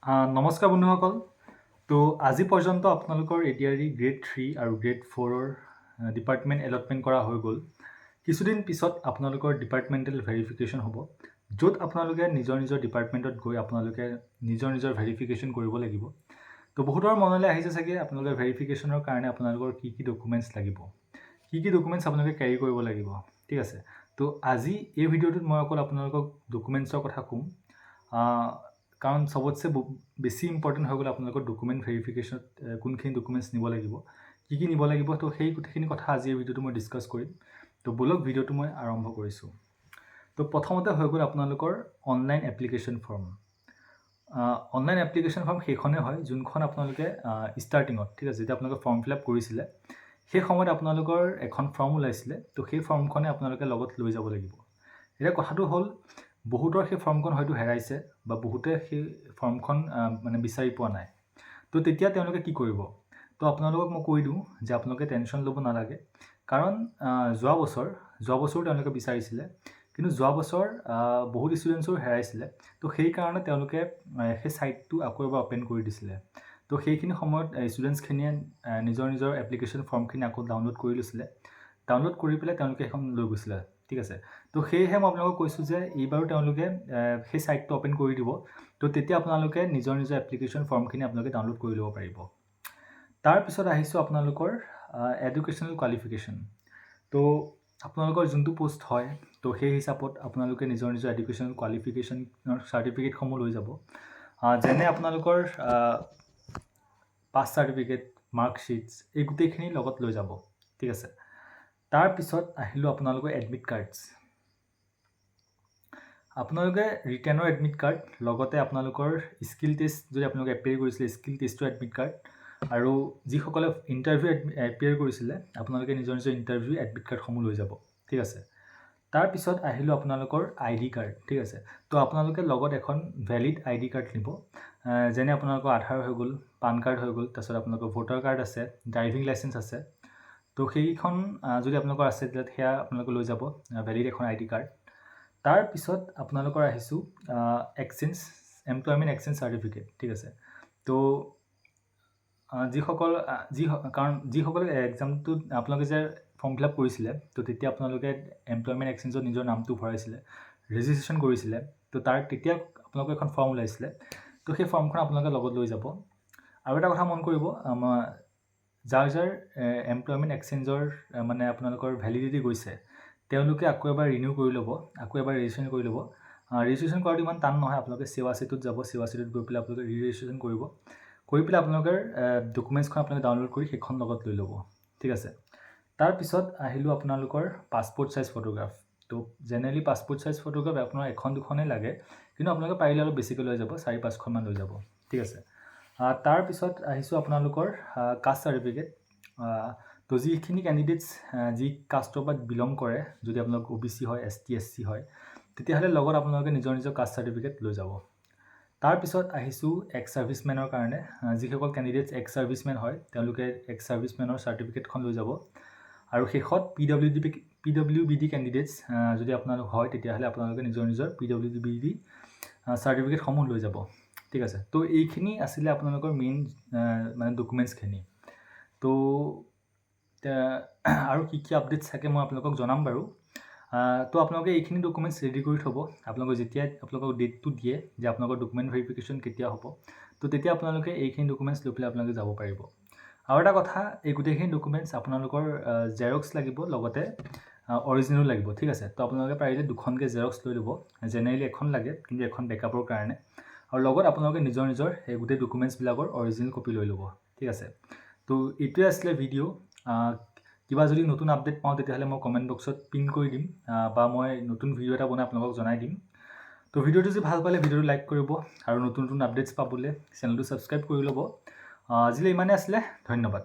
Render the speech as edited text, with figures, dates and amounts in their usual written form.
নমস্কাৰ বন্ধুসকল। তো আজি পৰ্যন্ত আপোনালোকৰ এডিআৰই গ্ৰেড 3 আৰু গ্ৰেড 4ৰ ডিপাৰ্টমেণ্ট এলটমেণ্ট কৰা হৈ গ'ল। কিছুদিন পিছত আপোনালোকৰ ডিপাৰ্টমেণ্টেল ভেৰিফিকেশ্যন হ'ব, য'ত আপোনালোকে নিজৰ নিজৰ ডিপাৰ্টমেণ্টত গৈ আপোনালোকে নিজৰ ভেৰিফিকেশ্যন কৰিব লাগিব। তো বহুতৰ মনলৈ আহিছে চাগে আপোনালোকে ভেৰিফিকেশ্যনৰ কাৰণে আপোনালোকৰ কি কি ডকুমেণ্টছ লাগিব, কি ডকুমেণ্টছ আপোনালোকে কেৰি কৰিব লাগিব। ঠিক আছে, তো আজি এই ভিডিঅ'টোত মই অকল আপোনালোকক ডকুমেণ্টছৰ কথা ক'ম, কাৰণ সবতছে বেছি ইম্পৰ্টেণ্ট হৈ গ'ল আপোনালোকৰ ডকুমেণ্ট ভেৰিফিকেশ্যনত কোনখিনি ডকুমেণ্টছ নিব লাগিব, কি নিব লাগিব। তো সেই গোটেইখিনি কথা আজি এই ভিডিঅ'টো মই ডিছকাছ কৰিম। তো ব'লক ভিডিঅ'টো মই আৰম্ভ কৰিছোঁ। তো প্ৰথমতে হৈ গ'ল আপোনালোকৰ online application form. Online application form সেইখনেই হয় যোনখন আপোনালোকে ষ্টাৰ্টিঙত, ঠিক আছে, যেতিয়া আপোনালোকে ফৰ্ম ফিল আপ কৰিছিলে সেই সময়ত আপোনালোকৰ এখন ফৰ্ম ওলাইছিলে। তো সেই ফৰ্মখনে আপোনালোকে লগত লৈ যাব লাগিব। এতিয়া কথাটো হ'ল বহুতৰ সেই ফৰ্মখন হয়তো হেৰাইছে বা বহুতে সেই ফৰ্মখন মানে বিচাৰি পোৱা নাই। তো তেতিয়া তেওঁলোকে কি কৰিব? তো আপোনালোকক মই কৈ দিওঁ যে আপোনালোকে টেনশ্যন ল'ব নালাগে, কাৰণ যোৱা বছৰ তেওঁলোকে বিচাৰিছিলে, কিন্তু যোৱা বছৰ বহুত ষ্টুডেণ্টছৰ হেৰাইছিলে। তো সেইকাৰণে তেওঁলোকে সেই ছাইটটো আকৌ এবাৰ অ'পেন কৰি দিছিলে। তো সেইখিনি সময়ত ষ্টুডেণ্টছখিনিয়ে নিজৰ এপ্লিকেশ্যন ফৰ্মখিনি আকৌ ডাউনলোড কৰি লৈছিলে। ডাউনলোড কৰি পেলাই তেওঁলোকে সেইখন লৈ গৈছিলে। ঠিক আছে, তো সেয়েহে মই আপোনালোকক কৈছোঁ যে এইবাৰো তেওঁলোকে সেই ছাইটটো অ'পেন কৰি দিব। তো তেতিয়া আপোনালোকে নিজৰ এপ্লিকেশ্যন ফৰ্মখিনি আপোনালোকে ডাউনলোড কৰি ল'ব পাৰিব। তাৰপিছত আহিছোঁ আপোনালোকৰ এডুকেশ্যনেল কোৱালিফিকেশ্যন। তো আপোনালোকৰ যোনটো পোষ্ট হয়, তো সেই হিচাপত আপোনালোকে নিজৰ এডুকেশ্যনেল কোৱালিফিকেশ্যনৰ চাৰ্টিফিকেটসমূহ লৈ যাব, যেনে আপোনালোকৰ পাছ চাৰ্টিফিকেট, মাৰ্কশ্বিটছ, এই গোটেইখিনি লগত লৈ যাব। ঠিক আছে, তাৰপিছত আহিলোঁ আপোনালোকৰ এডমিট কাৰ্ডছ। আপোনালোকে ৰিটেনৰ এডমিট কাৰ্ড, লগতে আপোনালোকৰ স্কিল টেষ্ট যদি আপোনালোকে এপিয়াৰ কৰিছিলে স্কিল টেষ্টৰ এডমিট কাৰ্ড, আৰু যিসকলে ইণ্টাৰভিউ এপিয়াৰ কৰিছিলে আপোনালোকে নিজৰ ইণ্টাৰভিউ এডমিট কাৰ্ডসমূহ লৈ যাব। ঠিক আছে, তাৰপিছত আহিলোঁ আপোনালোকৰ ID কাৰ্ড। ঠিক আছে, তো আপোনালোকে লগত এখন ভেলিড ID কাৰ্ড নিব, যেনে আপোনালোকৰ আধাৰ হৈ গ'ল, পান কাৰ্ড হৈ গ'ল, তাৰপিছত আপোনালোকৰ ভোটাৰ কাৰ্ড আছে, ড্ৰাইভিং লাইচেঞ্চ আছে। তো সেইখন যদি আপোনালোকৰ আছে তেতিয়া সেয়া আপোনালোকে লৈ যাব, ভেলিড এখন ID কাৰ্ড। তাৰপিছত আপোনালোকৰ আহিছোঁ এমপ্লয়মেণ্ট এক্সচেঞ্জ চাৰ্টিফিকেট। ঠিক আছে, তো যিসকলে এক্সামটোত আপোনালোকে যে ফৰ্ম ফিল আপ কৰিছিলে, তো তেতিয়া আপোনালোকে এমপ্লয়মেণ্ট এক্সচেঞ্জত নিজৰ নামটো ভৰাইছিলে, ৰেজিষ্ট্ৰেশ্যন কৰিছিলে। তো তেতিয়া আপোনালোকৰ এখন ফৰ্ম ওলাইছিলে। তো সেই ফৰ্মখন আপোনালোকে লগত লৈ যাব। আৰু এটা কথা মন কৰিব, যাৰ এমপ্লয়মেণ্ট এক্সচেঞ্জৰ মানে আপোনালোকৰ ভেলিডিটি গৈছে, তেওঁলোকে আকৌ এবাৰ ৰিনিউ কৰি ল'ব, আকৌ এবাৰ ৰেজিষ্ট্ৰেশ্যন কৰি ল'ব। ৰেজিষ্ট্ৰেশ্যন কৰাটো ইমান টান নহয়। আপোনালোকে সেৱা সেতুত যাব, সেৱা সেতুত গৈ পেলাই আপোনালোকে ৰেজিষ্ট্ৰেশ্যন কৰি পেলাই আপোনালোকৰ ডকুমেণ্টছখন আপোনালোকে ডাউনলোড কৰি সেইখন লগত লৈ ল'ব। ঠিক আছে, তাৰপিছত আহিলোঁ আপোনালোকৰ পাছপৰ্ট চাইজ ফটোগ্ৰাফ। তো জেনেৰেলি পাছপৰ্ট চাইজ ফটোগ্ৰাফ আপোনাৰ এখন দুখনেই লাগে, কিন্তু আপোনালোকে পাৰিলে অলপ বেছিকৈ লৈ যাব, 4-5খনমান লৈ যাব। ঠিক আছে, তাৰপিছত আহিছোঁ আপোনালোকৰ কাষ্ট চাৰ্টিফিকেট। তো যিখিনি কেণ্ডিডেটছ যি কাষ্টৰ পৰা বিলং কৰে, যদি আপোনালোক OBC হয়, ST SC হয়, তেতিয়াহ'লে লগত আপোনালোকে নিজৰ কাষ্ট চাৰ্টিফিকেট লৈ যাব। তাৰপিছত আহিছোঁ এক্স ছাৰ্ভিচমেনৰ কাৰণে, যিসকল কেণ্ডিডেটছ এক্স ছাৰ্ভিচমেন হয় তেওঁলোকে এক্স ছাৰ্ভিচমেনৰ চাৰ্টিফিকেটখন লৈ যাব। আৰু শেষত PWBD কেণ্ডিডেটছ যদি আপোনালোক হয়, তেতিয়াহ'লে আপোনালোকে নিজৰ PWBD চাৰ্টিফিকেটসমূহ লৈ যাব। ঠিক আছে, তো এইখিনি আছিলে আপোনালোকৰ মেইন মানে ডকুমেণ্টছখিনি। তো আৰু কি আপডেটছ থাকে মই আপোনালোকক জনাম বাৰু। তো আপোনালোকে এইখিনি ডকুমেণ্টছ ৰেডি কৰি থ'ব। আপোনালোকৰ যেতিয়া আপোনালোকক ডেটটো দিয়ে যে আপোনালোকৰ ডকুমেণ্ট ভেৰিফিকেশ্যন কেতিয়া হ'ব, তো তেতিয়া আপোনালোকে এইখিনি ডকুমেণ্টছ লৈ পেলাই আপোনালোকে যাব পাৰিব। আৰু এটা কথা, এই গোটেইখিনি ডকুমেণ্টছ আপোনালোকৰ জেৰক্স লাগিব, লগতে অৰিজিনেলো লাগিব। ঠিক আছে, তো আপোনালোকে পাৰিলে দুখনকৈ জেৰক্স লৈ ল'ব। জেনেৰেলি এখন লাগে, কিন্তু এখন বেকআপৰ কাৰণে। আৰু লগত আপোনালোকে নিজৰ এই গোটেই ডকুমেণ্টছবিলাকৰ অৰিজিনেল কপি লৈ ল'ব। ঠিক আছে, তো এইটোৱে আছিলে ভিডিঅ'। কিবা যদি নতুন আপডেট পাওঁ তেতিয়াহ'লে মই কমেণ্ট বক্সত পিন কৰি দিম, বা মই নতুন ভিডিঅ' এটা বনাই আপোনালোকক জনাই দিম। তো ভিডিঅ'টো যদি ভাল পালে ভিডিঅ'টো লাইক কৰিব, আৰু নতুন আপডেটছ পাবলৈ চেনেলটো ছাবস্ক্ৰাইব কৰি ল'ব। আজিলৈ ইমানেই আছিলে, ধন্যবাদ।